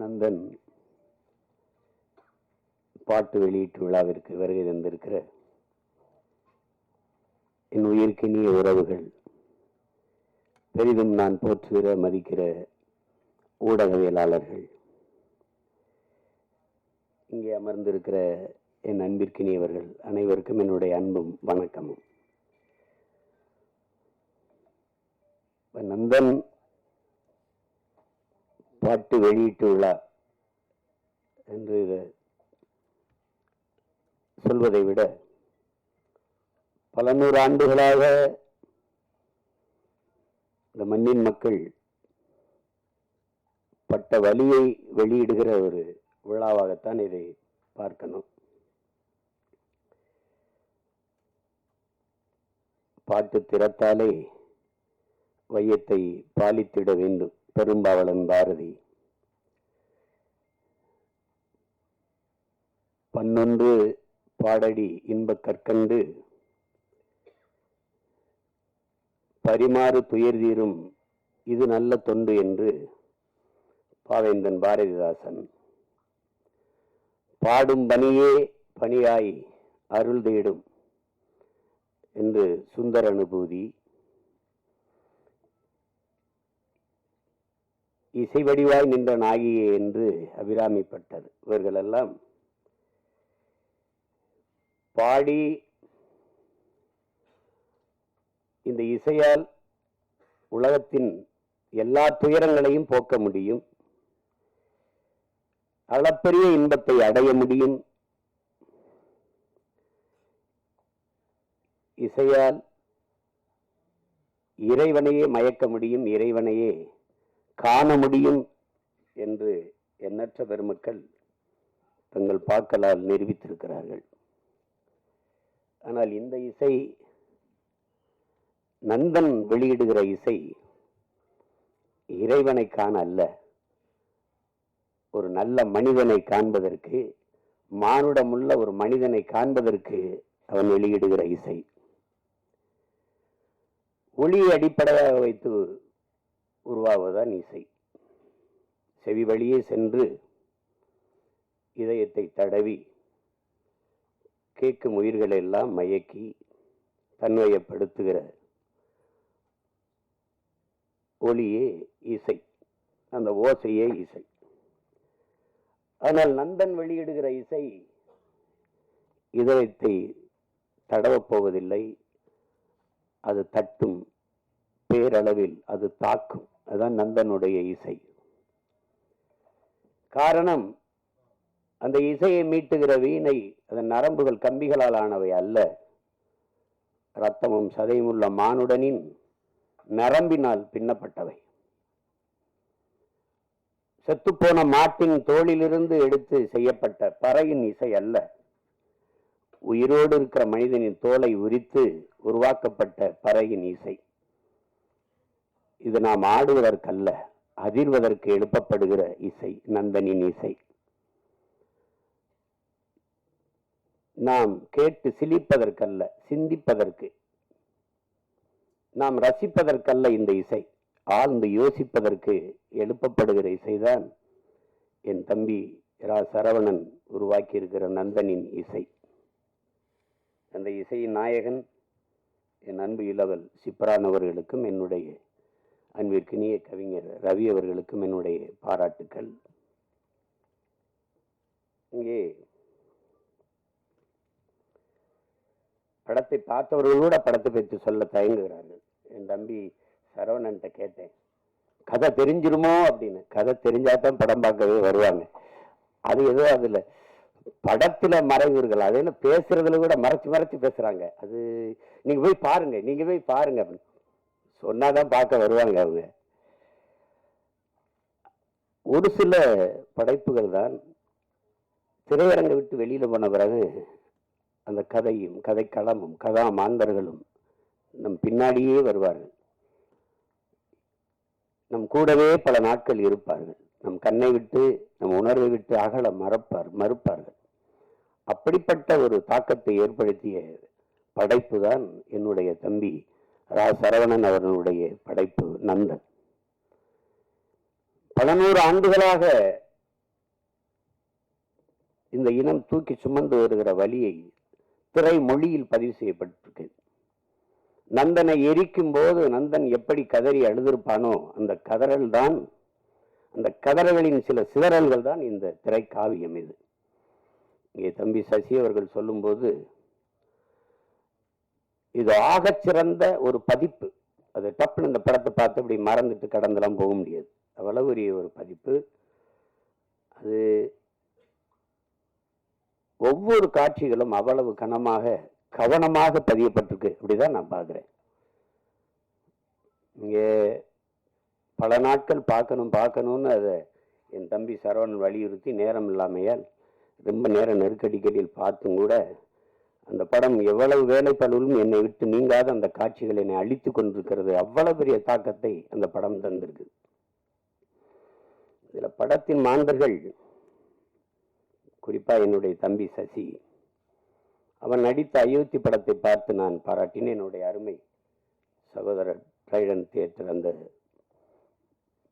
நந்தன் பாட்டு வெளியீட்டு விழாவிற்கு வருகை தந்திருக்கிற என் உயிர்க்கினிய உறவுகள், பெரிதும் நான் போற்றுகிற மதிக்கிற ஊடகவியலாளர்கள், இங்கே அமர்ந்திருக்கிற என் அன்பிற்கினியவர்கள் அனைவருக்கும் என்னுடைய அன்பும் வணக்கமும். நந்தன் பாட்டு வெளியீட்டு விழா என்று சொல்வதை விட பல நூறு ஆண்டுகளாக இந்த மண்ணின் மக்கள் பட்ட வலியை வெளியிடுகிற ஒரு விழாவாகத்தான் இதை பார்க்கணும். பாட்டு திறத்தாலே வையத்தை பாலித்திட வேண்டும், பெரும்பாவளன் பாரதி. பன்னொன்று பாடடி இன்பக் கற்கண்டு பரிமாறு துயர் தீரும் இது நல்ல தொண்டு என்று பாவேந்தன் பாரதிதாசன். பாடும் பணியே பணியாய் அருள் தேடும் என்று சுந்தர அனுபூதி. இசை வடிவாய் நின்ற நாகியே என்று அபிராமிப்பட்டர். இவர்களெல்லாம் பாடி இந்த இசையால் உலகத்தின் எல்லா துயரங்களையும் போக்க முடியும், அளப்பரிய இன்பத்தை அடைய முடியும். இசையால் இறைவனையே மயக்க முடியும், இறைவனையே காண முடியும் என்று எண்ணற்ற பெருமக்கள் தங்கள் பாக்களால் நிரூபித்திருக்கிறார்கள். ஆனால் இந்த இசை, நந்தன் வெளியிடுகிற இசை, இறைவனை காண அல்ல, ஒரு நல்ல மனிதனை காண்பதற்கு, மானுடமுள்ள ஒரு மனிதனை காண்பதற்கு அவன் வெளியிடுகிற இசை. ஒளியை அடிப்படையாக வைத்து உருவாவதுதான் இசை. செவி வழியே சென்று இதயத்தை தடவி கேட்கும் உயிர்களை எல்லாம் மயக்கி தன்வயப்படுத்துகிற ஒளியே இசை, அந்த ஓசையே இசை. ஆனால் நந்தன் வெளியிடுகிற இசை இதயத்தை தடவப் போவதில்லை, அது தட்டும், பேரளவில் அது தாக்கும். அதுதான் நந்தனுடைய இசை. காரணம், அந்த இசையை மீட்டுகிற வீணை அதன் நரம்புகள் கம்பிகளால் ஆனவை அல்ல, இரத்தமும் சதையும் உள்ள மானுடனின் நரம்பினால் பின்னப்பட்டவை. செத்துப்போன மாட்டின் தோளிலிருந்து எடுத்து செய்யப்பட்ட பறையின் இசை அல்ல, உயிரோடு இருக்கிற மனிதனின் தோலை உரித்து உருவாக்கப்பட்ட பறையின் இசை. இது நாம் ஆடுவதற்கல்ல, அதிர்வதற்கு எழுப்பப்படுகிற இசை நந்தனின் இசை. நாம் கேட்டு சிலிப்பதற்கல்ல, சிந்திப்பதற்கு, நாம் ரசிப்பதற்கல்ல இந்த இசை, ஆழ்ந்து யோசிப்பதற்கு எழுப்பப்படுகிற இசைதான் என் தம்பி ரா சரவணன் உருவாக்கி இருக்கிற நந்தனின் இசை. அந்த இசையின் நாயகன் என் அன்பு இளவல் சிப்ரான் அவர்களுக்கும், என்னுடைய அன்பிற்கினிய கவிஞர் ரவி அவர்களுக்கும் என்னுடைய பாராட்டுக்கள். இங்கே படத்தை பார்த்தவர்கள் கூட படத்தை பற்றி சொல்ல தயங்குகிறார்கள். என் தம்பி சரவணன்ட்ட கேட்டேன், கதை தெரிஞ்சிருமோ அப்படின்னு. கதை தெரிஞ்சாதான் படம் பார்க்கவே வருவாங்க. அது ஏதோ அதுல படத்துல மறைவுகள், அது என்ன பேசுறதுல கூட மறைச்சு மறைச்சு பேசுறாங்க. அது நீங்க போய் பாருங்க, நீங்க போய் பாருங்க அப்படின்னு சொன்னாதான் பார்க்க வருவாங்க அவங்க. ஒரு சில படைப்புகள் தான் திரையரங்கை விட்டு வெளியில போன பிறகு அந்த கதையும் கதைக்களமும் கதா மாந்தர்களும் நம் பின்னாடியே வருவார்கள், நம் கூடவே பல நாட்கள் இருப்பார்கள், நம் கண்ணை விட்டு நம் உணர்வை விட்டு அகல மறுப்பார்கள். அப்படிப்பட்ட ஒரு தாக்கத்தை ஏற்படுத்திய படைப்பு தான் என்னுடைய தம்பி ரா சரவணன் அவர்களுடைய படைப்பு நந்தன். 100 ஆண்டுகளாக இந்த இனம் தூக்கி சுமந்து வருகிற வழியை திரை மொழியில் பதிவு செய்யப்பட்டிருக்கு. நந்தனை எரிக்கும் போது நந்தன் எப்படி கதறி அழுதிருப்பானோ அந்த கதறல் தான், அந்த கதறல்களின் சில சிதறல்கள் தான் இந்த திரைக்காவியம். இது இங்கே தம்பி சசி அவர்கள் சொல்லும்போது இது ஆகச்சிறந்த ஒரு பதிப்பு. அது டப்புன்னு இந்த படத்தை பார்த்து அப்படி மறந்துட்டு கடந்தெல்லாம் போக முடியாது. அவ்வளவு ஒரு பதிப்பு. அது ஒவ்வொரு காட்சிகளும் அவ்வளவு கவனமாக பதியப்பட்டிருக்கு. அப்படிதான் நான் பார்க்குறேன். இங்கே பல நாட்கள் பார்க்கணும்னு அதை என் தம்பி சரவணன் வலியுறுத்தி நேரம் இல்லாமையால் ரொம்ப நேரம் நெருக்கடிகளில் பார்த்தும் கூட அந்த படம் எவ்வளவு வேலைப்பளுவும் என்னை விட்டு நீங்காத அந்த காட்சிகள் என்னை அழித்து கொண்டிருக்கிறது. அவ்வளவு பெரிய தாக்கத்தை அந்த படம் தந்திருக்கு. இதுல படத்தின் மாந்தர்கள், குறிப்பா என்னுடைய தம்பி சசி, அவன் நடித்த அயோத்தி படத்தை பார்த்து நான் பாராட்டினேன். என்னுடைய அருமை சகோதரர் ட்ரைடன் தியேட்டர் அந்த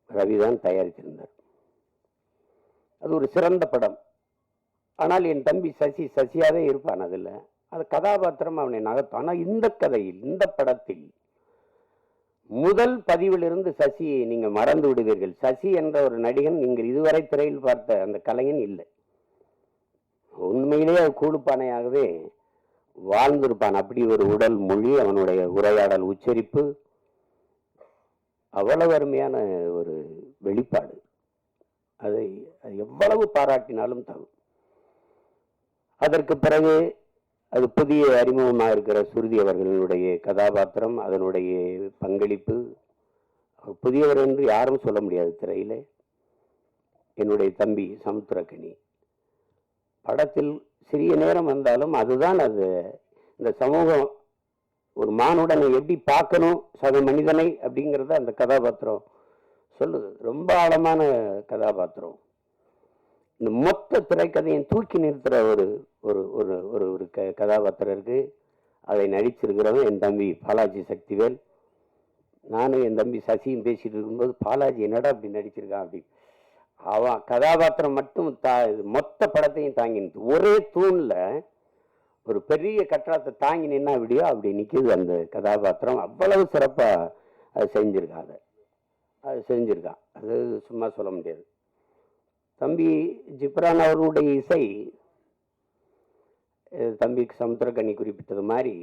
ரவிதான் தயாரித்திருந்தார். அது ஒரு சிறந்த படம். ஆனால் என் தம்பி சசியாவே இருப்பான். அதில் அது கதாபாத்திரம் அவனை நகர்த்தும். ஆனால் இந்த கதையில், இந்த படத்தில் முதல் பதிவிலிருந்து சசியை நீங்க மறந்து விடுவீர்கள். சசி என்ற ஒரு நடிகன் நீங்கள் இதுவரை திரையில் பார்த்த அந்த கலைஞன் இல்லை. உண்மையிலேயே கூடுப்பானையாகவே வாழ்ந்திருப்பான். அப்படி ஒரு உடல் மொழி, அவனுடைய உரையாடல், உச்சரிப்பு அவ்வளவு அருமையான ஒரு வெளிப்பாடு. அதை எவ்வளவு பாராட்டினாலும் தகும். அதற்கு பிறகு அது புதிய அறிமுகமாக இருக்கிற சுருதி அவர்களுடைய கதாபாத்திரம், அதனுடைய பங்களிப்பு, புதியவர் என்று யாரும் சொல்ல முடியாது திரையிலே. என்னுடைய தம்பி சமுத்திரக்கனி படத்தில் சிறிய நேரம் வந்தாலும் அதுதான் அது. இந்த சமூகம் ஒரு மானுடனை எப்படி பார்க்கணும், சக மனிதனை அப்படிங்கிறத அந்த கதாபாத்திரம் சொல்லுது. ரொம்ப ஆழமான கதாபாத்திரம். இந்த மொத்த திரைக்கதையும் தூக்கி நிறுத்துற ஒரு ஒரு ஒரு ஒரு ஒரு கதாபாத்திரம் இருக்கு. அதை நடிச்சிருக்கிறவன் என் தம்பி பாலாஜி சக்திவேல். நானும் என் தம்பி சசியும் பேசிட்டு இருக்கும்போது, பாலாஜி என்னடா அப்படி நடிச்சிருக்கான் அப்படி. அவன் கதாபாத்திரம் மட்டும் மொத்த படத்தையும் தாங்கி நிற்று. ஒரே தூண்ல ஒரு பெரிய கட்டடத்தை தாங்கி நின்னா விடியோ அப்படி நிற்கிது அந்த கதாபாத்திரம். அவ்வளவு சிறப்பா அது செஞ்சிருக்காங்க. அது செஞ்சிருக்கான். அது சும்மா சொல்ல முடியாது. தம்பி ஜிப்ரான் அவர்களுடைய இசை, தம்பிக்கு சமுத்திரக்கனி குறிப்பிட்டது மாதிரி,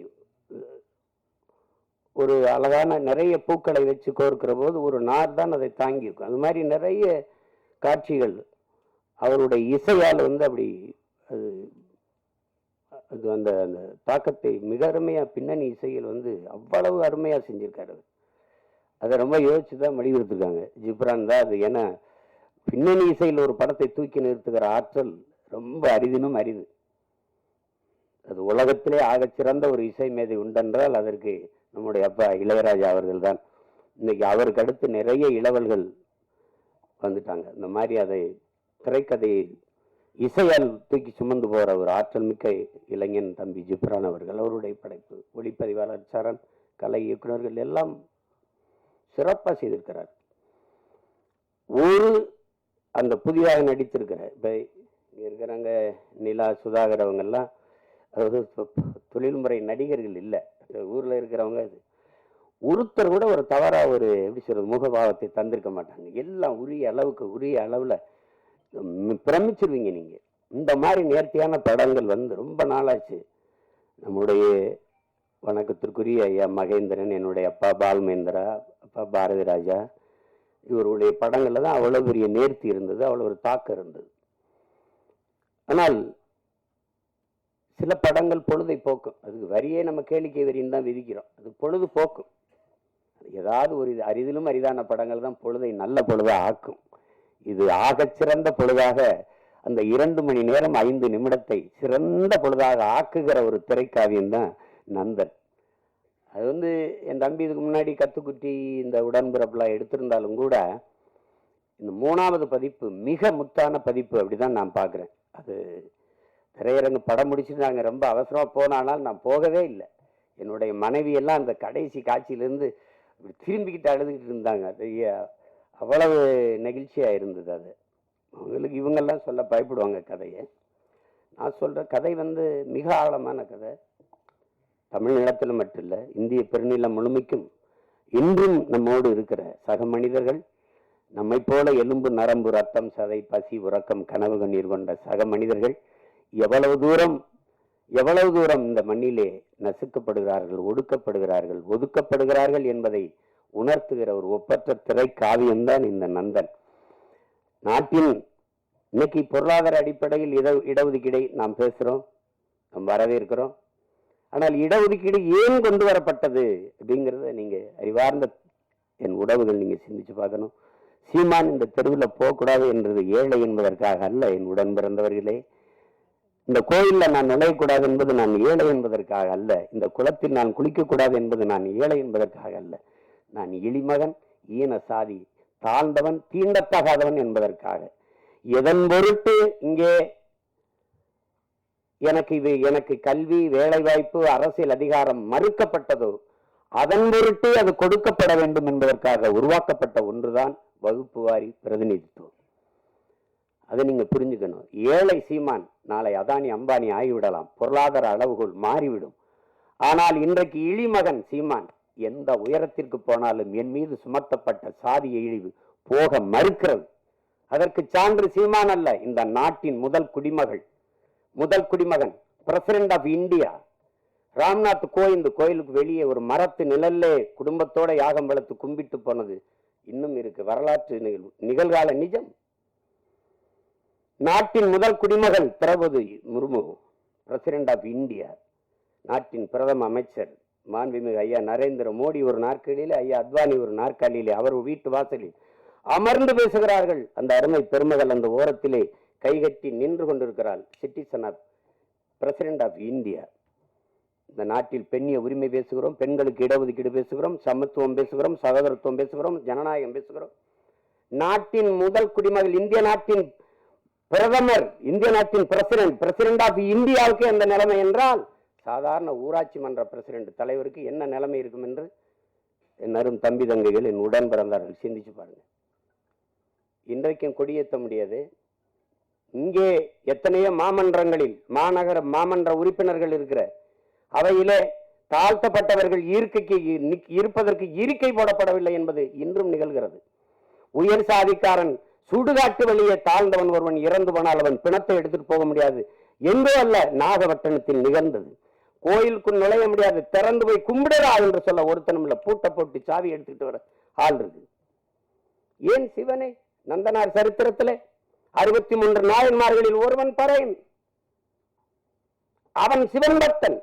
ஒரு அழகான நிறைய பூக்களை வச்சு கோர்க்கிற போது ஒரு நார் தான் அதை தாங்கி இருக்கும். அது மாதிரி நிறைய காட்சிகள் அவருடைய இசையால் அப்படி அது அது அந்த அந்த தாக்கத்தை மிக அருமையா பின்னணி இசையில் அவ்வளவு அருமையா செஞ்சிருக்காரு. அதை ரொம்ப யோசிச்சு தான் வடிவெடுத்திருக்காங்க. ஜிப்ரான் தான் அது. ஏன்னா பின்னணி இசையில் ஒரு படத்தை தூக்கி நிறுத்துகிற ஆற்றல் ரொம்ப அரிதினும் அரிது. அது உலகத்திலே ஆகச்சிறந்த ஒரு இசை மேதை உண்டென்றால் அதற்கு நம்முடைய அப்பா இளையராஜா அவர்கள் தான். இன்னைக்கு அவருக்கு அடுத்து நிறைய இளவல்கள் வந்துட்டாங்க. இந்த மாதிரி அதை திரைக்கதையை இசையால் தூக்கி சுமந்து போற ஒரு ஆற்றல் மிக்க இளைஞன் தம்பி ஜிப்ரான் அவர்கள். அவருடைய படைப்பு, ஒளிப்பதிவாளர் சரண், கலை இயக்குநர்கள் எல்லாம் சிறப்பாக செய்திருக்கிறார். ஒரு அந்த புதிதாக நடித்திருக்கிற இப்போ இருக்கிறாங்க நிலா, சுதாகர், அவங்கெல்லாம் அதாவது தொழில்முறை நடிகர்கள் இல்லை. ஊரில் இருக்கிறவங்க அது ஒருத்தர் கூட ஒரு தவறாக ஒரு எப்படி சொல்றது முகபாவத்தை தந்திருக்க மாட்டாங்க. எல்லாம் உரிய அளவுக்கு உரிய அளவில் பிரமிச்சிருவீங்க நீங்க. இந்த மாதிரி நேர்த்தியான படங்கள் ரொம்ப நாளாச்சு. நம்முடைய வணக்கத்திற்குரிய ஐயா மகேந்திரன், என்னுடைய அப்பா பால்மேந்திரா, அப்பா பாரதி ராஜா, இவருடைய படங்கள்ல தான் அவ்வளவு பெரிய நேர்த்தி இருந்தது, அவ்வளவு ஒரு தாக்கம் இருந்தது. ஆனால் சில படங்கள் பொழுதை போக்கும். அதுக்கு வரியே நம்ம கேளிக்கை வரின்னு தான் விதிக்கிறோம். அது பொழுது போக்கும். ஏதாவது ஒரு அரிதிலும் அரிதான படங்கள் தான் பொழுதை நல்ல பொழுதா ஆக்கும். இது ஆகச்சிறந்த பொழுதாக அந்த 2 மணி நேரம் 5 நிமிடத்தை சிறந்த பொழுதாக ஆக்குகிற ஒரு திரைக்காவியம் தான் நந்தன். அது என் தம்பி இதுக்கு முன்னாடி கத்துக்குட்டி, இந்த உடன்பிறப்புலாம் எடுத்திருந்தாலும் கூட இந்த 3வது பதிப்பு மிக முத்தான பதிப்பு. அப்படிதான் நான் பார்க்குறேன். அது திரையரங்கு படம் முடிச்சுட்டு நாங்கள் ரொம்ப அவசரமாக போனானால் நான் போகவே இல்லை. என்னுடைய மனைவி எல்லாம் அந்த கடைசி காட்சியிலேருந்து இப்படி திரும்பிக்கிட்டு அழுதுகிட்டு இருந்தாங்க. அது அவ்வளவு நெகிழ்ச்சியாக இருந்தது. அது அவங்களுக்கு இவங்கெல்லாம் சொல்ல பயப்படுவாங்க கதையை. நான் சொல்ற கதை மிக ஆழமான கதை. தமிழ் நிலத்தில் மட்டும் இல்லை, இந்திய பெருநிலம் முழுமைக்கும் இன்றும் நம்மோடு இருக்கிற சக மனிதர்கள், நம்மை போல எலும்பு நரம்பு ரத்தம் சதை பசி உறக்கம் கனவு கண்ணீர் கொண்ட சக மனிதர்கள் எவ்வளவு தூரம் இந்த மண்ணிலே நசுக்கப்படுகிறார்கள், ஒடுக்கப்படுகிறார்கள், ஒதுக்கப்படுகிறார்கள் என்பதை உணர்த்துகிற ஒரு ஒப்பற்ற திரை காவியம்தான் இந்த நந்தன். நாட்டின் இன்னைக்கு பொருளாதார அடிப்படையில் இடஒதுக்கீடை நாம் பேசுகிறோம், நாம் வரவேற்கிறோம். ஆனால் இடஒதுக்கீடு ஏன் கொண்டு வரப்பட்டது அப்படிங்கிறத நீங்கள் அறிவார்ந்த என் உறவுகள் நீங்கள் சிந்திச்சு பார்க்கணும். சீமான் இந்த தெருவில் போகக்கூடாது என்றது ஏழை என்பதற்காக அல்ல என் உடன் பிறந்தவர்களே. இந்த கோயிலில் நான் நுழையக்கூடாது என்பது நான் ஏழை என்பதற்காக அல்ல. இந்த குளத்தில் நான் குளிக்கக்கூடாது என்பது நான் ஏழை என்பதற்காக அல்ல. நான் இழிமகன், ஈன சாதி, தாழ்ந்தவன், தீண்டத்தகாதவன் என்பதற்காக. எதன் பொருட்டு இங்கே எனக்கு கல்வி, வேலைவாய்ப்பு, அரசியல் அதிகாரம் மறுக்கப்பட்டதோ அதன் பொருட்டு அது கொடுக்கப்பட வேண்டும் என்பதற்காக உருவாக்கப்பட்ட ஒன்றுதான் வகுப்பு வாரி பிரதிநிதித்துவம். அதை நீங்க புரிஞ்சுக்கணும். ஏழை சீமான் நாளை அதானி அம்பானி ஆகிவிடலாம், பொருளாதார அளவுகோல் மாறிவிடும். ஆனால் இன்றைக்கு இழிமகன் சீமான் எந்த உயரத்திற்கு போனாலும் என் மீது சுமத்தப்பட்ட சாதிய இழிவு போக மறுக்கிறது. அதற்கு சான்று சீமான் அல்ல, இந்த நாட்டின் முதல் குடிமகன் president of India Ramnath Kovind கோயிலுக்கு வெளியே ஒரு மரத்து நிழல்லே குடும்பத்தோட யாகம் வளர்த்து கும்பிட்டு போனது இன்னும் இருக்கு. வரலாற்று நிகழ்கால நிஜம். நாட்டின் முதல் குடிமகள் Draupadi Murmu president of India, நாட்டின் பிரதம அமைச்சர் மாண்புமிகு ஐயா நரேந்திர மோடி ஒரு நாற்காலியிலே, ஐயா அத்வானி ஒரு நாற்காலியிலே அவர் வீட்டு வாசலில் அமர்ந்து பேசுகிறார்கள். அந்த அருமை பெருமகள் அந்த ஓரத்திலே கைகட்டி நின்று கொண்டிருக்கிறாள். Citizen of president of India. இந்த நாட்டில் பெண்ணிய உரிமை பேசுகிறோம், பெண்களுக்கு இடஒதுக்கீடு பேசுகிறோம், சமத்துவம் பேசுகிறோம், சகோதரத்துவம் பேசுகிறோம், ஜனநாயகம் பேசுகிறோம். நாட்டின் முதல் குடிமகள், இந்திய நாட்டின் பிரதமர், இந்திய நாட்டின் பிரசிடென்ட் ஆஃப் இந்தியாவுக்கு எந்த நிலைமை என்றால் சாதாரண ஊராட்சி மன்ற பிரசிடென்ட் தலைவருக்கு என்ன நிலைமை இருக்கும் என்று என் அரும் தம்பி தங்கைகள், என் உடன் பிறந்தார்கள் சிந்திச்சு பாருங்க. இன்றைக்கும் கொடியேற்ற முடியாது. இங்கே எத்தனையோ மாமன்றங்களில் மாநகர மாமன்ற உறுப்பினர்கள் இருக்கிற அவையிலே தாழ்த்தப்பட்டவர்கள் இருப்பதற்கு இருக்கை போடப்படவில்லை என்பது இன்றும் நிகழ்கிறது. உயர் சாதிக்காரன் சுடுகாட்டு வழியே தாழ்ந்தவன் ஒருவன் இறந்து போனால் அவன் பிணத்தை எடுத்துட்டு போக முடியாது என்றோ அல்ல, நாகப்பட்டினத்தில் நிகழ்ந்தது. கோயிலுக்குள் நுழைய முடியாது, திறந்து போய் கும்பிடரா என்று சொல்ல ஒருத்தனும் இல்ல, பூட்டை போட்டு சாவி எடுத்துக்கிட்டு வர ஆள் இருக்கு. ஏன் சிவனே நந்தனார் சரித்திரத்திலே 63 நாயன்மார்களில் ஒருவன் பறையன். அவன் சிவன் பக்தன்,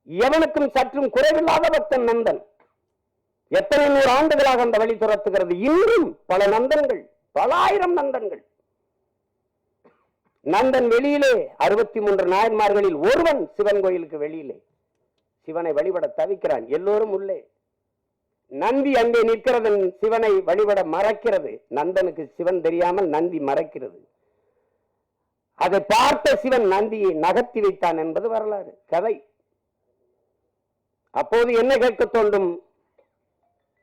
எவனுக்கும் சற்றும் குறைவில்லாத பக்தன் நந்தன். எத்தனை 100 ஆண்டுகளாக அந்த வழி துரத்துகிறது. இன்றும் பல நந்தன்கள், பல ஆயிரம் நந்தன்கள். நந்தன் வெளியிலே 63 நாயன்மார்களில் ஒருவன் சிவன் கோயிலுக்கு வெளியிலே சிவனை வழிபட தவிக்கிறான், எல்லோரும் உள்ளே. நந்தி அங்கே நிற்கிறது, சிவனை வழிபட மறைக்கிறது. நந்தனுக்கு சிவன் தெரியாமல் நந்தி மறைக்கிறது. அதை பார்த்த சிவன் நந்தியை நகர்த்தி வைத்தான் என்பது வரலாறு கதை. அப்போது என்ன கேட்க தோன்றும்?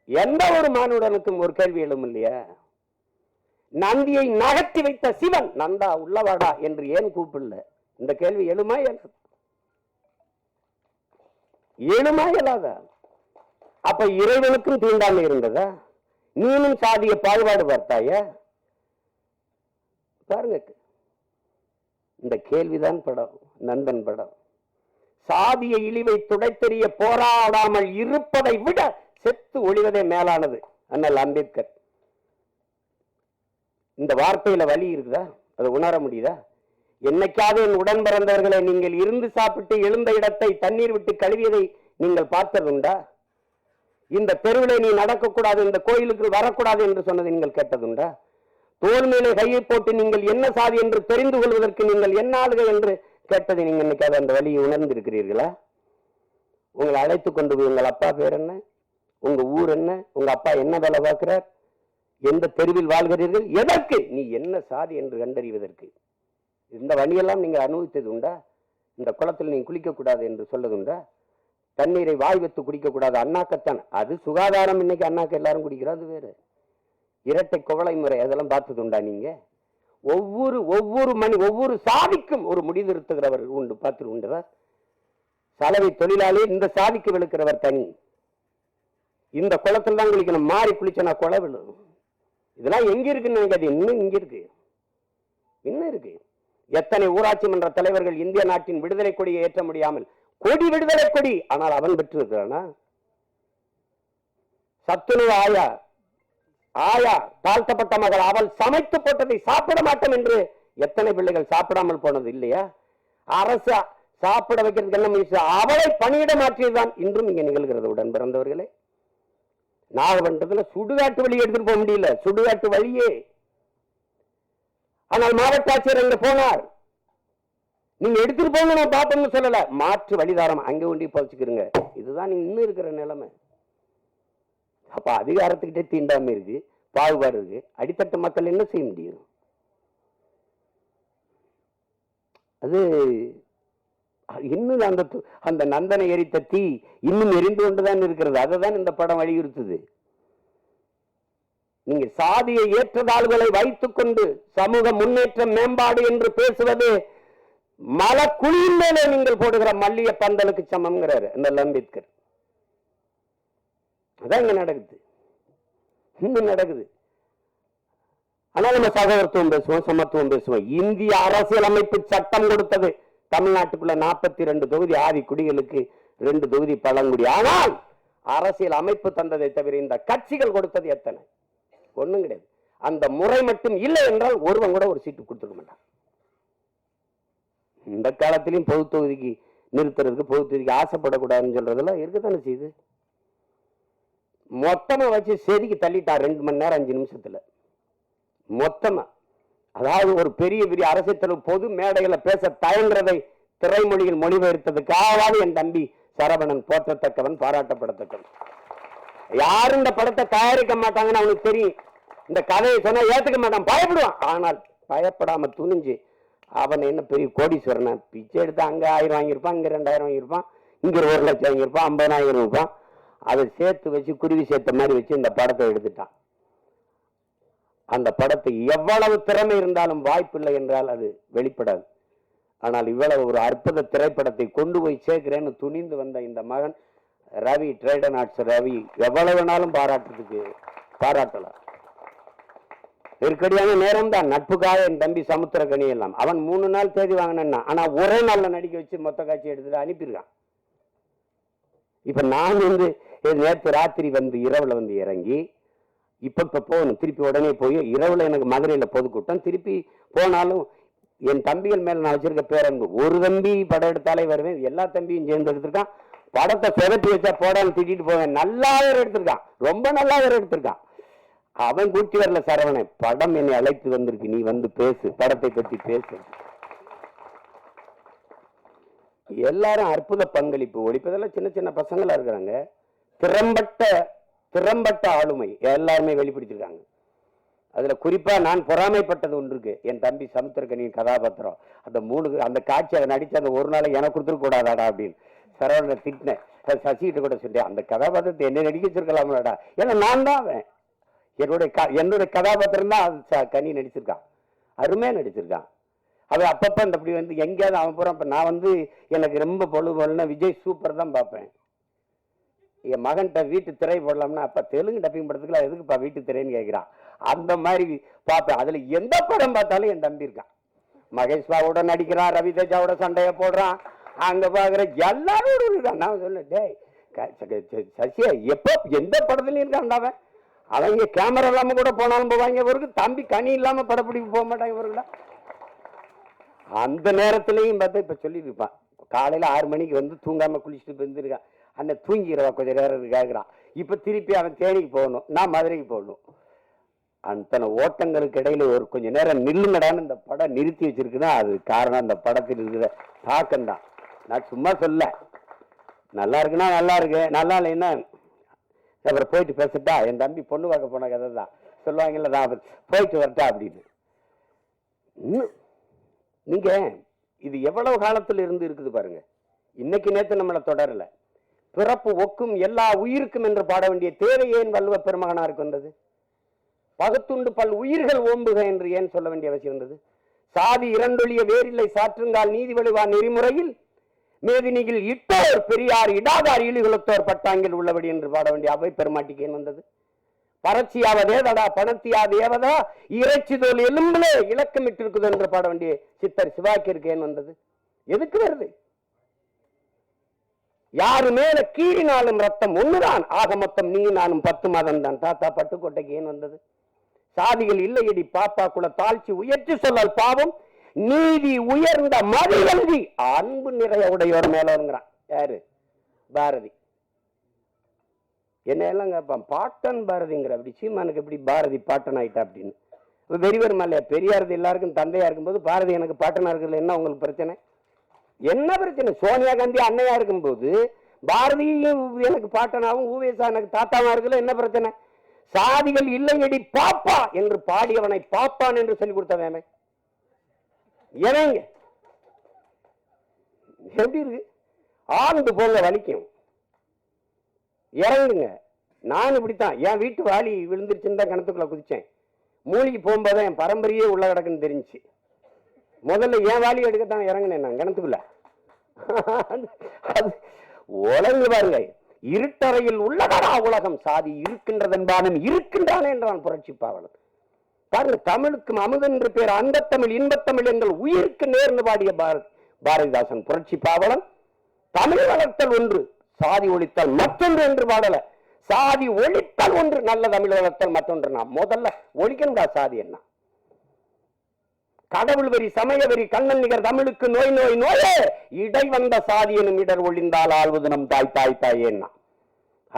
எந்த ஒரு மானுடனுக்கும் ஒரு கேள்வி எழும் இல்லையா? நந்தியை நகர்த்தி வைத்த சிவன் நந்தா உள்ளவாடா என்று ஏன் கூப்பிடல? இந்த கேள்வி எழுமா இயலாதா? அப்ப இறைவனுக்கும் தீண்டாமை இருந்ததா? நீனும் சாதிய பாகுபாடு பார்த்தாய? பாருங்க, இந்த கேள்விதான் படம், நந்தன் படம். சாதிய இழிவை துடைத்தெறிய போராடாமல் இருப்பதை விட செத்து ஒளிவதே மேலானது. அண்ணல் அம்பேத்கர். இந்த வார்த்தையில வலி இருக்குதா? அதை உணர முடியுதா? என்னைக்காவது என் உடன் பிறந்தவர்களை நீங்கள் இருந்து சாப்பிட்டு எழுந்த இடத்தை தண்ணீர் விட்டு கழுவியதை நீங்கள் பார்த்ததுண்டா? இந்த தெருவிலே நீ நடக்கக்கூடாது, இந்த கோயிலுக்கு வரக்கூடாது என்று சொன்னதை நீங்கள் கேட்டதுண்டா? தோல் மேலே கையை போட்டு நீங்கள் என்ன சாதி என்று தெரிந்து கொள்வதற்கு நீங்கள் என்ன ஆளுகை என்று கேட்டதை நீங்கள் இன்னைக்கு அந்த வழியை உணர்ந்திருக்கிறீர்களா? உங்களை அழைத்து கொண்டு போய் உங்கள் அப்பா பேர் என்ன, உங்க ஊர் என்ன, உங்க அப்பா என்ன வேலை பார்க்கிறார், எந்த தெருவில் வாழ்கிறீர்கள், எதற்கு, நீ என்ன சாதி என்று கண்டறிவதற்கு இந்த வழியெல்லாம் நீங்கள் அனுபவித்தது உண்டா? இந்த குளத்தில் நீ குளிக்கக்கூடாது என்று சொல்லதுண்டா? தண்ணீரை வாய் வைத்து குடிக்கக்கூடாது, அண்ணாக்கத்தான். அது சுகாதாரம். இன்னைக்கு அண்ணாக்க எல்லாரும் குடிக்கிறோம், அது வேறு. இரட்டை குவளை முறை அதெல்லாம் பார்த்தது உண்டா? நீங்க ஒவ்வொரு சாதிக்கும் ஒரு முடிநிறுத்துகிறவர் உண்டு. பார்த்து உண்டுவா? சலவை தொழிலாளி இந்த சாதிக்கு விழுக்கிறவர் தனி. இந்த குளத்தில் தான் குளிக்கணும், மாறி குளிச்சனா குள விழும். இதெல்லாம் எங்க இருக்குன்னு நினைக்காது. இன்னும் இங்க இருக்கு, இன்னும் இருக்கு. எத்தனை ஊராட்சி மன்ற தலைவர்கள் இந்திய நாட்டின் விடுதலை கொடியை ஏற்ற முடியாமல், கொடி விடுதலை கொடி, ஆனால் அவன் பெற்று இருக்கிறானா? சத்துணவு ஆயா தாழ்த்தப்பட்ட மகள், அவள் சமைத்து போட்டதை சாப்பிட மாட்டோம் என்று எத்தனை பிள்ளைகள் சாப்பிடாமல் போனது இல்லையா? அரசு சாப்பிட வைக்கிறதுக்கு என்ன முயற்சி? அவளை பணியிட மாற்றியதுதான் இன்றும் இங்க நிகழ்கிறது. உடன் பிறந்தவர்களே, நாகப்பட்டினத்தில் சுடுகாட்டு வழி எடுத்துட்டு போக முடியல, சுடுகாட்டு வழியே. ஆனால் மாவட்ட ஆட்சியர் அங்க போனார். நீங்க எடுத்துட்டு போங்க, நான் பாப்போம்னு சொல்லல, மாற்று வழிதாரம் அங்க ஒண்டி பறிச்சுக்கிறீங்க. இதுதான் நீங்க இன்னும் இருக்கிற நிலைமை. அப்ப அதிகாரத்துக்கிட்டே தீண்டாம இருக்கு, பாகுபாடு இருக்கு. அடித்தட்டு மக்கள் என்ன செய்ய முடியும்? அது இன்னும் அந்த நந்தனை எரித்த தீ இன்னும் எரிந்து கொண்டுதான் இருக்கிறது. அதைதான் இந்த படம் வலியுறுத்துது. நீங்க சாதியை ஏற்றதாள்களை வைத்துக் கொண்டு சமூக முன்னேற்றம் மேம்பாடு என்று பேசுவது மலக்குழியின் மேலே நீங்கள் போடுகிற மல்லிய பந்தலுக்கு சமம்ங்கிறாரு இந்த அம்பேத்கர். அதான் இங்க நடக்குது, இன்னும் நடக்குது. ஆனால் நம்ம சகோதரத்துவம் பேசுவோம், சமத்துவம் பேசுவோம். இந்திய அரசியல் அமைப்பு சட்டம் கொடுத்தது தமிழ்நாட்டுக்குள்ள 42 தொகுதி ஆதி குடிகளுக்கு, 2 தொகுதி பழங்குடி. ஆனால் அரசியல் அமைப்பு தந்ததை தவிர இந்த கட்சிகள் கொடுத்தது எத்தனை? ஒண்ணும் கிடையாது. அந்த முறை மட்டும் இல்லை என்றால் ஒருவன் கூட ஒரு சீட்டு கொடுத்துக்க மாட்டான். இந்த காலத்திலையும் பொது தொகுதிக்கு நிறுத்துறதுக்கு, பொது தொகுதிக்கு ஆசைப்படக்கூடாதுன்னு சொல்றதெல்லாம் இருக்கத்தானே செய்யுது. மொத்தமா வச்சு செதுக்கி தள்ளிட்டா 2 மணி நேரம் 5 நிமிஷத்துல மொத்தமா. அதாவது ஒரு பெரிய அரசியல் தலைவர் பொது மேடைகளை பேச தயங்குறதை திரைமொழியில் மொழிபெயர்த்ததுக்காவது என் தம்பி சரவணன் போற்றத்தக்கவன், பாராட்டப்படத்தக்கவன். யாரும் இந்த படத்தை தயாரிக்க மாட்டாங்கன்னு அவனுக்கு தெரியும். இந்த கதையை சொன்னா ஏத்துக்க மாட்டான், பயப்படுவான். ஆனால் பயப்படாம துணிஞ்சு அவன் என்ன பெரிய கோடீஸ்வரன், பிச்சை எடுத்து அங்க 1000 வாங்கியிருப்பான், இங்க 2000 வாங்கியிருப்பான், இங்க 1 லட்சம் வாங்கியிருப்பான், 50,000 இருப்பான். அதை சேர்த்து வச்சு குருவி சேர்த்த மாதிரி வச்சு இந்த படத்தை எடுத்துட்டான். அந்த படத்தை எவ்வளவு திறமை இருந்தாலும் வாய்ப்பில்லை என்றால் அது வெளிப்படாது. ஆனால் இவ்வளவு ஒரு அற்புத திரைப்படத்தை கொண்டு போய் சேர்க்கிறேன்னு துணிந்து வந்த இந்த மகன் ரவி, ட்ரேடன் ஆர்ட்ஸ் ரவி, எவ்வளவு வேணாலும் பாராட்டலாம். நெருக்கடியான நேரம் தான். நட்புக்காக என் தம்பி சமுத்திரக்கனி எல்லாம் அவன் 3 நாள் தேதி வாங்கினா, ஆனா ஒரே நாள்ல நடிக்க வச்சு மொத்த காட்சி எடுத்துட்டு அனுப்பியிருக்கான். இப்ப நான் நேற்று ராத்திரி இரவுல இறங்கி இப்ப போகணும், திருப்பி உடனே போய் இரவுல எனக்கு மதுரையில பொதுக்கூட்டம், திருப்பி போனாலும் என் தம்பிகள் மேல நான் வச்சிருக்க பேரன்பு. ஒரு தம்பி படம் எடுத்தாலே வருவேன், எல்லா தம்பியும் சேர்ந்து எடுத்திருக்கான். படத்தை சொதப்பி வச்சா போடான்னு திட்டிட்டு போவேன். நல்லா வேற எடுத்திருக்கான், ரொம்ப நல்லா வேற எடுத்திருக்கான். அவன் கூட்டி வரல சரவணன், படம் என்னை அழைத்து வந்திருக்கு, நீ பேசு, படத்தை பற்றி பேசு. எல்லாரும் அற்புத பங்களிப்பு. ஒழிப்பதெல்லாம் சின்ன சின்ன பசங்களா இருக்கிறாங்க. திறம்பட்ட ஆளுமை எல்லாருமே வெளிப்படுத்திருக்காங்க. அதுல குறிப்பா நான் பொறாமைப்பட்டது ஒன்று இருக்கு. என் தம்பி சமுத்திரக்கனியின் கதாபாத்திரம், அந்த காட்சி அதை நடிச்சு அந்த ஒரு நாளை எனக்கு கொடுத்துருக்க கூடாதாடா அப்படின்னு சரவணனை திட்டினேன். சசிகிட்ட கூட சொல்லிட்டேன், அந்த கதாபாத்திரத்தை என்ன நடிக்க வச்சிருக்கலாம்லடா. ஏன்னா நான் தான் அவன், என்னுடைய கதாபாத்திரம் தான் கனி நடிச்சிருக்கான், அருமையா நடிச்சிருக்கான். அவன் அப்பப்ப அப்படி எங்கேயாவது அவன் போறான். இப்ப நான் எனக்கு ரொம்ப பொழுதுனா விஜய் சூப்பர் தான் பார்ப்பேன். என் மகன்கிட்ட வீட்டு திரை போடலாம்னா, அப்ப தெலுங்கு டப்பிங் படத்துக்குலாம் எதுக்குப்பா வீட்டு திரைன்னு கேட்கிறான். அந்த மாதிரி பார்ப்பேன். அதுல எந்த படம் பார்த்தாலும் என் தம்பி இருக்கான். மகேஷ் பாபுவோட நடிக்கிறான், ரவி தேஜாவோட சண்டைய போடுறான், அங்க பாக்குற எல்லாரும் இருக்கான். நான் சொல்ல, டேய் சசியா எப்ப எந்த படத்துலயும் இருக்கான் அவன். அவங்க கேமரா இல்லாம கூட போனாலும் போவாங்க. இவருக்கு தம்பி கனி இல்லாம படப்பிடிப்பு போக மாட்டாங்க இவர்களா. அந்த நேரத்திலையும் பார்த்தா இப்ப சொல்லியிருப்பான், காலையில 6 மணிக்கு தூங்காம குளிச்சுட்டு வந்துருக்கான். அண்ணன் தூங்கிடுவா கொஞ்சம் நேரம் கேட்கிறான். இப்ப திருப்பி அவன் தேனிக்கு போகணும், நான் மதுரைக்கு போகணும். அத்தனை ஓட்டங்களுக்கு இடையில ஒரு கொஞ்ச நேரம் நில்லுங்கடான்னு இந்த படம் நிறுத்தி வச்சிருக்குன்னா அது காரணம் அந்த படத்தில் இருக்கிற தாக்கம் தான். நான் சும்மா சொல்ல, நல்லா இருக்குன்னா நல்லா இருக்கு, நல்லா இல்லைன்னா அப்புறம் போயிட்டு பேசிட்டா. என் தம்பி பொண்ணு பார்க்க போன கதை தான் சொல்லுவாங்கல்ல, நான் போயிட்டு வரட்டா அப்படின்னு. நீங்க இது எவ்வளவு காலத்துல இருந்து இருக்குது பாருங்க. இன்னைக்கு நேற்று நம்மளை தொடரல. பிறப்பு ஒக்கும் எல்லா உயிருக்கும் என்று பாட வேண்டிய தேவை ஏன் வள்ளுவ பெருமகனாருக்கு வந்தது? பகுத்துண்டு பல் உயிர்கள் ஓம்புக என்று ஏன் சொல்ல வேண்டிய அவசியம் இருந்தது? சாதி இரண்டொழிய வேறில்லை சாற்றுங்கால் நீதி வலுவா நெறிமுறையில் மேதினியில் இட்டோர் பெரியார் இடாதார் ஈழிகுலத்தோர் பட்டாங்கில் உள்ளபடி என்று பாட வேண்டிய அவை பெருமாட்டிக்கு ஏன் வந்தது? பறச்சியாவதேதடா பணத்தியாதேவதா இறைச்சி தோல் எலும்பிலே இலக்கமிட்டு இருக்குது என்று பாட வேண்டிய சித்தர் சிவாக்கிற்கு ஏன் வந்தது? எதுக்கு வருது? யாரு மேல கீறினாலும் ரத்தம் ஒண்ணுதான், ஆக மொத்தம் நீ நானும் 10 மாதம் தான். தாத்தா பட்டுக்கோட்டைக்கு ஏன் வந்தது? சாதிகள் இல்லையடி பாப்பா குல தாழ்ச்சி உயர்ச்சி சொல்லல் பாவம் நீதி உயர்ந்த மதிவந்தி அன்பு நிறைய உடையோர் மேலங்கிறான். யாரு? பாரதி. என்ன எல்லாம் கேட்பான், பாட்டன் பாரதிங்கிற. அப்படி சீமானுக்கு எப்படி பாரதி பாட்டன் ஆயிட்டா அப்படின்னு வெறிவர் மல்லையா? பெரியாரது எல்லாருக்கும் தந்தையா இருக்கும்போது பாரதி எனக்கு பாட்டனா இருக்கிறதுல என்ன உங்களுக்கு பிரச்சனை? என்ன பிரச்சனை? சோனியா காந்தி அன்னையா இருக்கும் போது பாரதியும் எனக்கு பாட்டனாவும் ஊவேசா எனக்கு தாத்தாவா இருக்குல்ல, என்ன பிரச்சனை? சாதிகள் இல்லையடி பாப்பா என்று பாடியவனை பாப்பான் என்று சொல்லிக் கொடுத்தவன் எப்படி இருக்கு? ஆழ்ந்து போங்க, வலிக்கும், இறங்குங்க. நான் இப்படித்தான் என் வீட்டு வாளி விழுந்துருச்சுன்னு தான் கிணத்துக்குள்ள குதிச்சேன். மூலிகை போகும்போது என் பரம்பரையே உள்ள கிடக்குன்னு தெரிஞ்சு முதல்ல என் வாளி எடுக்கத்தான் இறங்கினேன் நான் கிணத்துக்குள்ள. உலங்கு பாருங்க, இருட்டறையில் உள்ளதா உலகம், சாதி இருக்கின்றதென்பானும் இருக்கின்றானே என்றான் புரட்சி பாவலன். பாருங்க, தமிழுக்கும் அமுதன் என்று பேர் அந்த தமிழ் இன்பத்தமிழ் எங்கள் உயிருக்கு நேர்ந்து பாடிய பாரதிதாசன் புரட்சி பாவலன். தமிழ் வளர்த்தல் ஒன்று, சாதி ஒழித்தல் மற்றொன்று என்று பாடல. சாதி ஒழித்தல் ஒன்று, நல்ல தமிழ் வளர்த்தல் மற்றொன்று. நான் முதல்ல ஒழிக்கணும்டா சாதி. என்ன கடவுள் வரி சமய வரி கண்ணன் நிகர் தமிழுக்கு நோய் நோய் நோயே இடை வந்த சாதி எனும் இடர் ஒழிந்தால் ஆழ்வது நம் தாய் தாய் தாயேன்னா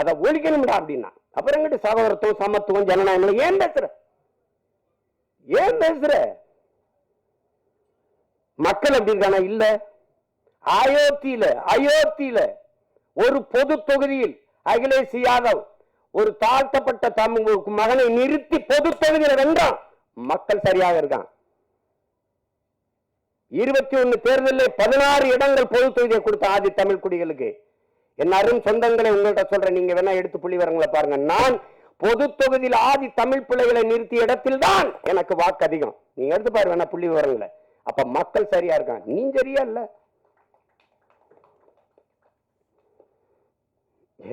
அதை ஒழிக்கணும்டா அப்படின்னா. அப்புறம் எங்கிட்ட சகோதரத்துவம் சமத்துவம் ஜனநாயகம் ஏன் பேசுற? ஏன் பேசுற? மக்கள் எப்படி இருக்கானா? இல்ல, அயோத்தியில ஒரு பொது தொகுதியில் அகிலேஷ் யாதவ் ஒரு தாழ்த்தப்பட்ட தமிழ் மகனை நிறுத்தி பொது தொகுதியில் வென்றான். மக்கள் சரியாக இருக்கான். 21 தேர்தலில் 16 இடங்கள் பொது தொகுதியை கொடுத்த ஆதி தமிழ் குடிகளுக்கு. என் அரும் சொந்தங்களை உங்கள்கிட்ட சொல்றேன், நீங்க வேணா எடுத்து புள்ளிவரங்களை பாருங்க. நான் பொது தொகுதியில் ஆதி தமிழ் பிள்ளைகளை நிறுத்திய இடத்தில் தான் எனக்கு வாக்கு அதிகம். நீங்க எடுத்து பாரு வேணா புள்ளி விவரங்களை. அப்ப மக்கள் சரியா இருக்காங்க, நீ சரியா இல்ல.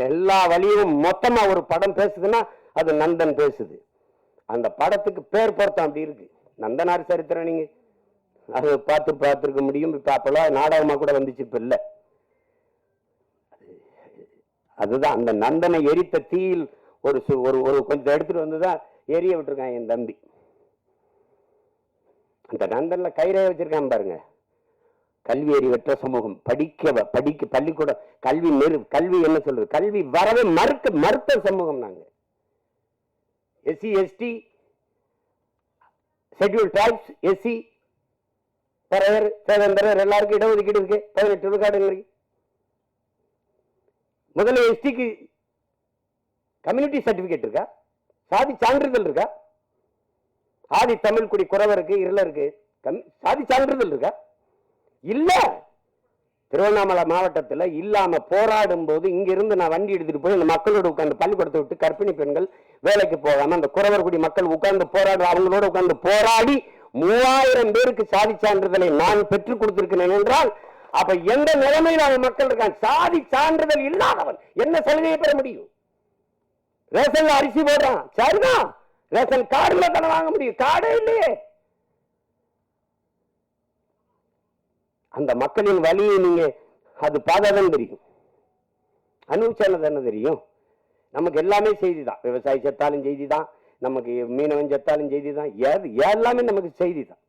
எல்லா வழியும் மொத்தமா ஒரு படம் பேசுதுன்னா அது நந்தன் பேசுது. அந்த படத்துக்கு பேர் பொருத்தம் அப்படி இருக்கு. நந்தனார் சரித்திரம் நீங்க அது பார்த்திருக்க முடியும். இப்ப அப்பெல்லாம் நாடகமா கூட வந்துச்சு, இப்ப இல்ல. அதுதான் அந்த நந்தனை எரித்த தீயில் ஒரு கொஞ்சம் எடுத்துட்டு வந்துதான் எரிய விட்டுருக்கான் என் தம்பி. அந்த நந்தன்ல கயிறை வச்சிருக்கான் பாருங்க. கல்வி அறிவற்ற சமூகம், படிக்க பள்ளிக்கூடம் கல்வி என்ன சொல்றது, கல்வி வரவே மறுத்த சமூகம் நாங்க. SC ST schedule tribes SC Paraiyar சேதந்தரர் எல்லாருக்கும் இடஒதுக்கீடு இருக்கு. 18 விழுக்காடு. முதல்ல எஸ்டிக்கு கம்யூனிட்டி சர்டிபிகேட் இருக்கா? சாதி சான்றிதழ் இருக்கா? ஆதி தமிழ் குடி குறவருக்கு இருளருக்கு சாதி சான்றிதழ் இருக்கா? இல்ல. திருவண்ணாமலை மாவட்டத்தில் இல்லாம போராடும் போது இங்கிருந்து நான் வண்டி எடுத்துட்டு போய் அந்த மக்களோட உட்கார்ந்து பள்ளிக்கூடத்தை விட்டு கர்ப்பிணி பெண்கள் வேலைக்கு போகாம அந்த குறவர் குடி மக்கள் உட்கார்ந்து அவங்களோட உட்கார்ந்து போராடி 3000 பேருக்கு சாதி சான்றிதழை நான் பெற்றுக் கொடுத்திருக்கிறேன் என்றால் அப்ப எந்த நிலைமையில் அவன் மக்கள் இருக்கான்? சாதி சான்றிதழ் இல்லாதவன் என்ன சலுகையை பெற முடியும்? ரேஷன்ல அரிசி போடுறான், சரிதான், ரேஷன் கார்டுல தானே வாங்க முடியும், கார்டே இல்லையே. அந்த மக்களின் வழியை நீங்க அது பார்த்தாதான் தெரியும், அனுபவிச்சாலும் தானே தெரியும். நமக்கு எல்லாமே செய்தி தான். விவசாயி செத்தாலும் செய்தி தான், நமக்கு மீனவன் செத்தாலும் செய்தி தான், எல்லாமே நமக்கு செய்தி தான்.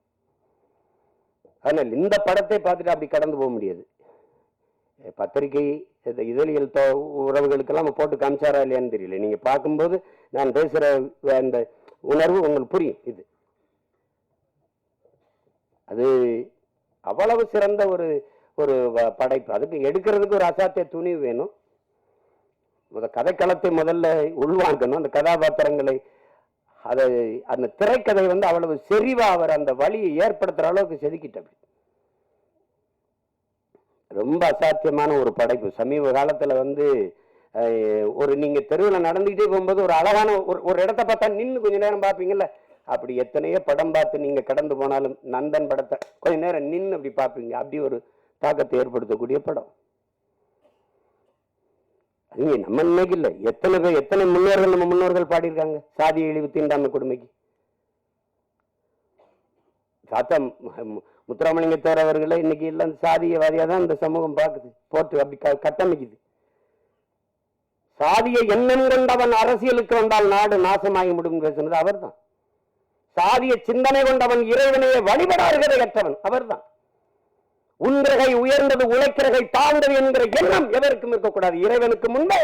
அதனால் இந்த படத்தை பார்த்துட்டு அப்படி கடந்து போக முடியாது. பத்திரிகை இதழியல் உறவுகளுக்கெல்லாம் போட்டு காமிச்சாரா இல்லையான்னு தெரியல. நீங்க பார்க்கும்போது நான் பேசுற அந்த உணர்வு உங்களுக்கு புரியும். இது அது அவ்வளவு சிறந்த ஒரு படைப்பு. அதுக்கு எடுக்கிறதுக்கு ஒரு அசாத்திய துணிவு வேணும். கதைக்களத்தை முதல்ல உள்வாங்கணும். அந்த கதாபாத்திரங்களை அந்த திரைக்கதை அவ்வளவு செறிவா அவர் அந்த வழியை ஏற்படுத்துற அளவுக்கு செதுக்கிட்ட ரொம்ப அசாத்தியமான ஒரு படைப்பு. சமீப காலத்துல ஒரு நீங்க தெருவில் நடந்துகிட்டே போகும்போது ஒரு அழகான ஒரு இடத்த பார்த்தா நின்று கொஞ்ச நேரம் பார்ப்பீங்கல்ல, அப்படி எத்தனையோ படம் பார்த்து நீங்க கடந்து போனாலும் நந்தன் படத்தை கொஞ்ச நேரம் நின்று அப்படி பார்ப்பீங்க. அப்படி ஒரு தாக்கத்தை ஏற்படுத்தக்கூடிய படம். அது நம்ம இன்னைக்கு இல்லை, எத்தனை முன்னோர்கள் நம்ம முன்னோர்கள் பாடியிருக்காங்க சாதி இழிவு தீண்டாமை கொடுமைக்கு. தாத்தா முத்துராமலிங்கத்தேவர் அவர்களை இன்னைக்கு எல்லாம் சாதியவாதியா தான் இந்த சமூகம் பார்க்குது, போட்டு அப்படி கட்டமைக்குது. சாதிய எண்ணம் கொண்டவன் அரசியலுக்கு வந்தால் நாடு நாசமாகி முடியும் பேசுனது அவர் தான். சாதிய சிந்தனை கொண்டவன் இறைவனையே வழிபடாருகிறதை கற்றவன் அவர் தான். உன்கிரகை உயர்ந்தது உழைக்கிறகை தாழ்ந்தது என்கிற எண்ணம் எவருக்கும் இருக்கக்கூடாது. இறைவனுக்கு முன்பே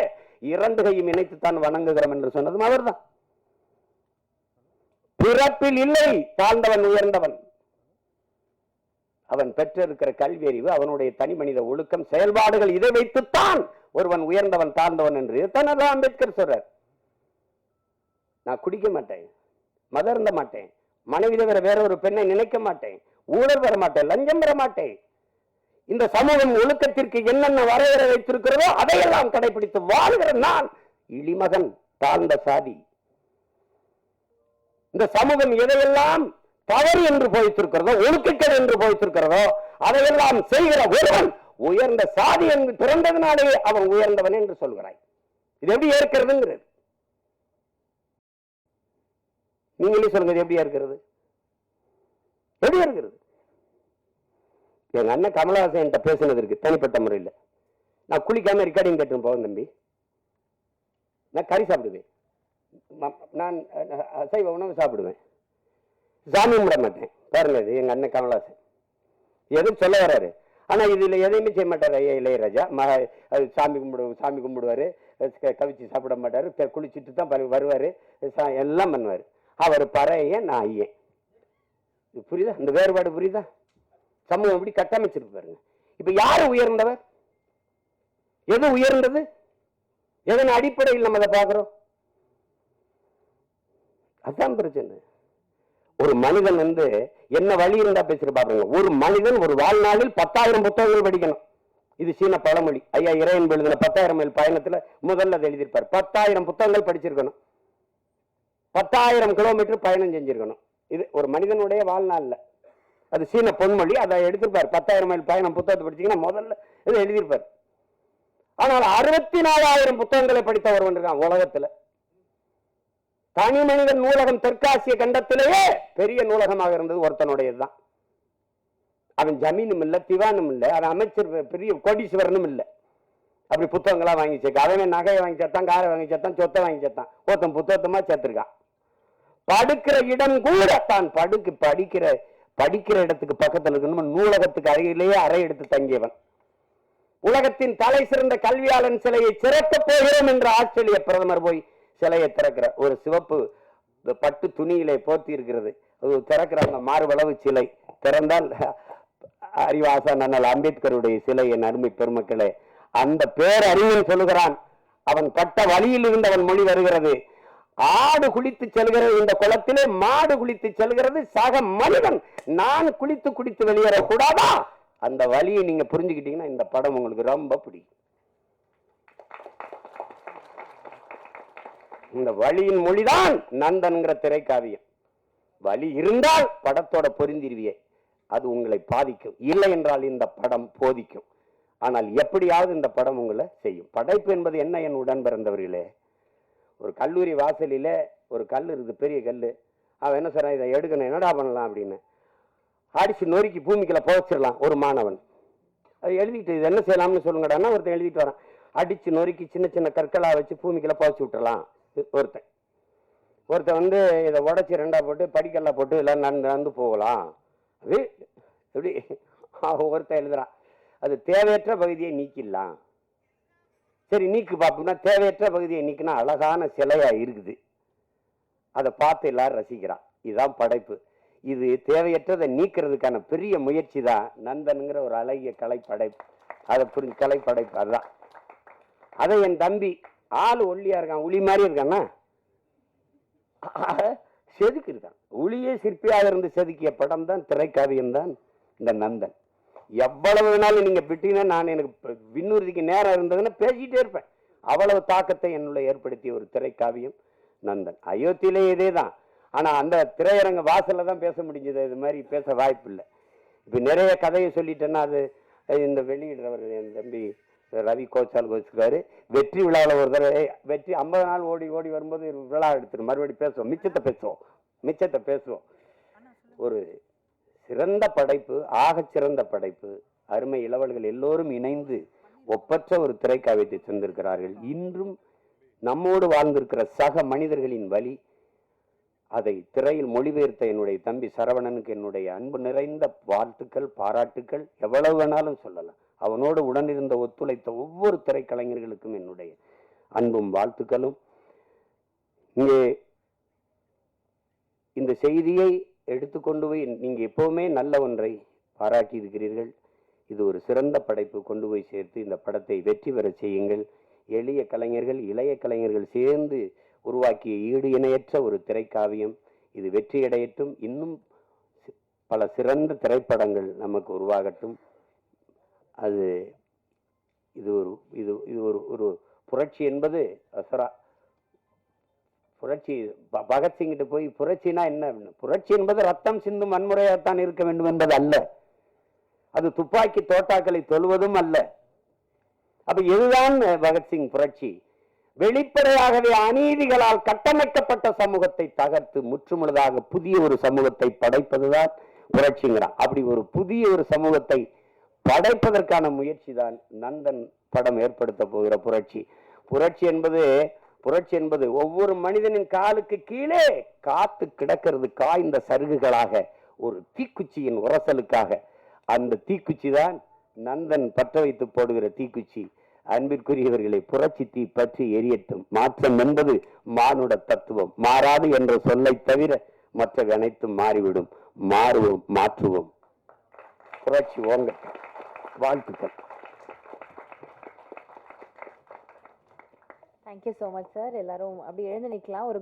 இரண்டு கையும் இணைத்துத்தான் வணங்குகிறோம் என்று சொன்னதும் அவர் தான். பிறப்பில் இல்லை தாழ்ந்தவன் உயர்ந்தவன். அவன் பெற்றிருக்கிற கல்வி அறிவு, அவனுடைய தனி மனித ஒழுக்கம், செயல்பாடுகள், இதை வைத்துத்தான் ஒருவன் உயர்ந்தவன் தாழ்ந்தவன் என்று தனது அம்பேத்கர் சொல்றார். நான் குடிக்க மாட்டேன், மதர்ந்த மாட்டேன், மனைவி தவிர வேற ஒரு பெண்ணை நினைக்க மாட்டேன், ஊழல் பெற மாட்டேன், லஞ்சம் பெற மாட்டேன். இந்த சமூகம் ஒழுக்கத்திற்கு என்னென்ன வரையறை வைத்திருக்கிறதோ அதையெல்லாம் கடைபிடித்து வாழ்கிற நான் இளிமகன், தாழ்ந்த சாதி. இந்த சமூகம் எதையெல்லாம் தவறு என்று போய்த்திருக்கிறதோ, ஒழுக்கங்கள் என்று போய்த்திருக்கிறதோ அதையெல்லாம் செய்கிற ஒருவன் உயர்ந்த சாதி என்று பிறந்ததினாலேயே அவன் உயர்ந்தவன் என்று சொல்கிறாய். இது எப்படி ஏற்கிறதுங்கிறது நீங்களே சொல்லுங்க. எப்படி இருக்கிறது? எப்படி இருக்கிறது? எங்க அண்ணன் கமலஹாசன் பேசினது இருக்கு தனிப்பட்ட முறையில். நான் குளிக்காம ரெக்கார்டிங் கேட்டு போவேன் தம்பி. நான் கறி சாப்பிடுவேன், நான் அசைவ உணவு சாப்பிடுவேன், சாமி கும்பிட மாட்டேன். பாருங்க, இது எங்க அண்ணன் கமலஹாசன் எதுவும் சொல்ல வர்றாரு. ஆனா இதுல எதையுமே செய்ய மாட்டாரு. ஐயா இளையராஜா சாமி கும்பிடுவாரு, கவிச்சு சாப்பிட மாட்டாரு, குளிச்சுட்டு தான் வருவாரு, எல்லாம் பண்ணுவாரு. அவர் பறையன், நான் ஐயன். புரியுதா? இந்த வேறுபாடு புரியுதா? சமூகம் எப்படி கட்டமைச்சிருக்கு பாருங்க. இப்ப யாரு உயர்ந்தவர்? எது உயர்ந்தது? எதன் அடிப்படையில் நம்ம அதை பார்க்கிறோம்? அதான் பிரச்சனை. ஒரு மனிதன் என்ன வழி இருந்தா பேசிட்டு பாருங்க. ஒரு மனிதன் ஒரு வாழ்நாளில் 10,000 புத்தகங்கள் படிக்கணும். இது சீன பழமொழி. ஐயா இறைவன் எழுதின 10,000 மைல் பயணத்துல முதல்ல அதை எழுதியிருப்பார். 10,000 புத்தகங்கள் படிச்சிருக்கணும், 10,000 கிலோமீட்டர் பயணம் செஞ்சிருக்கணும். இது ஒரு மனிதனுடைய வாழ்நாள்ல. அது சீன பொன்மொழி. அதை எடுத்திருப்பார். 10,000 மைல் பயணம் புத்தகத்தை படிச்சீங்கன்னா முதல்ல இதை எழுதியிருப்பார். ஆனால் 64,000 புத்தகங்களை படித்த ஒருவன் இருக்கான் உலகத்துல. தனி மனிதன் நூலகம் தெற்காசிய கண்டத்திலேயே பெரிய நூலகமாக இருந்தது ஒருத்தனுடையதுதான். அவன் ஜமீனும் இல்லை, திவானும் இல்லை, அவன் அமைச்சர் பெரிய கோடீஸ்வரனும் இல்லை. அப்படி புத்தகங்களா வாங்கி சேர்க்க. அவன் நகையை வாங்கி சேர்த்தான், காரை வாங்கி சேர்த்தான், சொத்தை வாங்கி சேர்த்தான். ஒருத்தன் புத்தகத்தமா சேர்த்திருக்கான். படுக்கிற இடம் கூட தான் படிக்கிற இடத்துக்கு பக்கத்தில் இருக்கணும். நூலகத்துக்கு அருகிலேயே அறை எடுத்து தங்கியவன். உலகத்தின் தலை சிறந்த கல்வியாளன் சிலையை திறக்க போகிறோம் என்று ஆஸ்திரேலிய பிரதமர் போய் சிலையை திறக்கிற ஒரு சிவப்பு பட்டு துணியிலே போர்த்தி இருக்கிறது. திறக்கிறாங்க, மார்பளவு சிலை. திறந்தால் அறிவாசன் அண்ணல் அம்பேத்கருடைய சிலை. என் அருமை பெருமக்களே, அந்த பேரறிஞன் சொல்லுகிறான், அவன் பட்ட வழியில் இருந்தவன் மொழி வருகிறது. ஆடு குளித்து செல்கிறது இந்த குளத்திலே, மாடு குளித்து செல்கிறது, சக மனிதன் நான் குளித்து குடித்து வெளியேறக்கூடாதா? அந்த வழியை நீங்க புரிஞ்சுக்கிட்டீங்கன்னா இந்த படம் உங்களுக்கு ரொம்ப பிடிக்கும். இந்த வழியின் மொழிதான் நந்தன்கிற திரைக்காவியம். வழி இருந்தால் படத்தோட பொருந்திருவியே, அது உங்களை பாதிக்கும். இல்லை என்றால் இந்த படம் போதிக்கும். ஆனால் எப்படியாவது இந்த படம் உங்களை செய்யும். படைப்பு என்பது என்ன? என் உடன் பிறந்தவர்களே, ஒரு கல்லூரி வாசலில் ஒரு கல் இருக்குது, பெரிய கல். அவன் என்ன சொல்றான், இதை எடுக்கணும், என்னடா பண்ணலாம் அப்படின்னு. அடிச்சு நொறுக்கி பூமிக்குள்ள புதைச்சிடலாம் ஒரு மாணவன். அது எழுதிட்டு இது என்ன செய்யலாம்னு சொல்லுங்கடான்னா ஒருத்தன் எழுதிட்டு வரான். அடிச்சு நொறுக்கி சின்ன சின்ன கற்களா வச்சு பூமிக்குள்ள புதைச்சி விட்டுறலாம் ஒருத்தன் இதை உடச்சி 2ஆ போட்டு படிக்கல்லாம் போட்டு எல்லாம் நடந்து போகலாம். அது எப்படி ஒருத்தன் எழுதுறான், அது தேவையற்ற பகுதியை நீக்கிடலாம். சரி நீக்கு பார்ப்போம்னா தேவையற்ற பகுதியை நீக்கினா அழகான சிலையா இருக்குது, அதை பார்த்து எல்லாரும் ரசிக்கிறான். இதுதான் படைப்பு. இது தேவையற்றதை நீக்கிறதுக்கான பெரிய முயற்சி தான் நந்தனுங்கிற ஒரு அழகிய கலைப்படைப்பு. அதை புரிஞ்சு கலைப்படைப்பு அதுதான். அதை என் தம்பி ஆளு ஒல்லியா இருக்கான், உளி மாதிரி இருக்கான்னா செதுக்கி இருக்கான். உளியே சிற்பியாக இருந்து செதுக்கிய படம் தான் திரைக்காவியம் தான் இந்த நந்தன். எவ்வளவு வேணாலும் நீங்க விட்டீங்கன்னா நான் எனக்கு விண்ணூர்திக்கு நேரம் இருந்ததுன்னா பேசிட்டே இருப்பேன். அவ்வளவு தாக்கத்தை என்னுள்ள ஏற்படுத்திய ஒரு திரைக்காவியம் நந்தன். அயோத்தியிலே இதே தான். ஆனா அந்த திரையரங்க வாசல்ல தான் பேச முடிஞ்சது, இது மாதிரி பேச வாய்ப்பு இல்லை. இப்ப நிறைய கதையை சொல்லிட்டேன்னா அது இந்த வெளியிடுறவர் என் தம்பி ரவி கோச்சால் கோச்சுக்காரு. வெற்றி விழாவில் ஒரு தடவை வெற்றி 50 நாள் ஓடி ஓடி வரும்போது விழா எடுத்துரும், மறுபடியும் பேசுவோம், மிச்சத்தை பேசுவோம். ஒரு சிறந்த படைப்பு, ஆகச் சிறந்த படைப்பு. அருமை இளவல்கள் எல்லோரும் இணைந்து ஒப்பற்ற ஒரு திரைக்காவியத்தை தந்திருக்கிறார்கள். இன்றும் நம்மோடு வாழ்ந்திருக்கிற சக மனிதர்களின் வழி அதை திரையில் மொழிபெயர்த்த என்னுடைய தம்பி சரவணனுக்கு என்னுடைய அன்பு நிறைந்த வாழ்த்துக்கள், பாராட்டுக்கள். எவ்வளவு வேணாலும் சொல்லலாம். அவனோடு உடனிருந்த ஒத்துழைத்த ஒவ்வொரு திரைக்கலைஞர்களுக்கும் என்னுடைய அன்பும் வாழ்த்துக்களும். இங்கே இந்த செய்தியை எடுத்துக்கொண்டு போய் நீங்க எப்பவுமே நல்ல ஒன்றை பாராட்டி இருக்கிறீர்கள். இது ஒரு சிறந்த படைப்பு, கொண்டு போய் சேர்த்து இந்த படத்தை வெற்றி பெற செய்யுங்கள். எளிய கலைஞர்கள், இளைய கலைஞர்கள் சேர்ந்து உருவாக்கிய ஈடு இணையற்ற ஒரு திரைக்காவியம். இது வெற்றியடையட்டும். இன்னும் பல சிறந்த திரைப்படங்கள் நமக்கு உருவாகட்டும். அது இது ஒரு இது இது ஒரு ஒரு புரட்சி என்பது புரட்சி பகத்சிங்கிட்ட போய் புரட்சினா என்ன? புரட்சி என்பது ரத்தம் சிந்தும் வன்முறையாகத்தான் இருக்க வேண்டும் என்பது அல்ல. அது துப்பாக்கி தோட்டாக்களை தொழுவதும் அல்ல. அப்ப எதுதான் பகத்சிங் புரட்சி? வெளிப்படையாகவே அநீதிகளால் கட்டமைக்கப்பட்ட சமூகத்தை தகர்த்து முற்றுமுழுதாக புதிய ஒரு சமூகத்தை படைப்பதுதான் புரட்சிங்கிறான். அப்படி ஒரு புதிய ஒரு சமூகத்தை படைப்பதற்கான முயற்சி தான் நந்தன் படம் ஏற்படுத்த போகிற புரட்சி. புரட்சி என்பது ஒவ்வொரு மனிதனின் காலுக்கு கீழே காத்து கிடக்கிறது காய்ந்த சருகுகளாக, ஒரு தீக்குச்சியின் உரசலுக்காக. அந்த தீக்குச்சி தான் நந்தன் பற்ற வைத்து போடுகிற தீக்குச்சி. அன்பிற்குரியவர்களை, புரட்சி தீ பற்றி எரியட்டும். மாற்றம் என்பது மானுட தத்துவம். மாறாது என்ற சொல்லை தவிர மற்றவை அனைத்தும் மாறிவிடும். மாறுவோம், மாற்றுவோம். புரட்சி ஓங்கட்டும். வாழ்த்துக்கள். Thank you so much sir. எல்லாரும் அப்படி எழுந்து நிற்கலாம். ஒரு